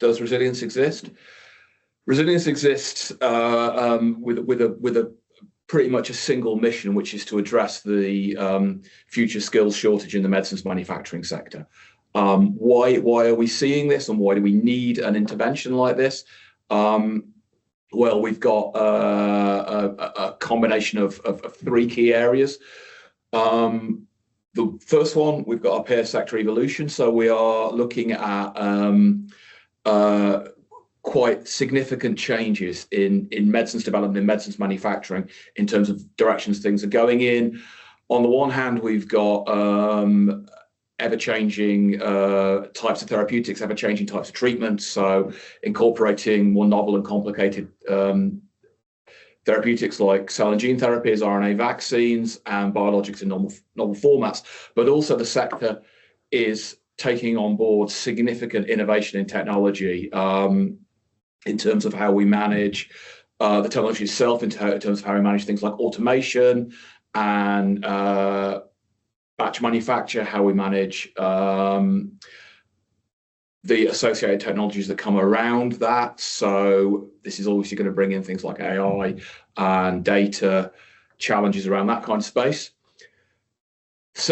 does resilience exist? Resilience exists with a pretty much a single mission, which is to address the future skills shortage in the medicines manufacturing sector. Why are we seeing this, and why do we need an intervention like this? Well, we've got a combination of three key areas. The first one, we've got our peer sector evolution. So we are looking at quite significant changes in medicines development, in medicines manufacturing, in terms of directions things are going in. On the one hand, we've got ever-changing types of therapeutics, ever-changing types of treatments. So incorporating more novel and complicated therapeutics like cell and gene therapies, RNA vaccines, and biologics in novel formats. But also the sector is taking on board significant innovation in technology in terms of how we manage the technology itself, in terms of how we manage things like automation and batch manufacture, how we manage the associated technologies that come around that. So this is obviously going to bring in things like AI and data, challenges around that kind of space.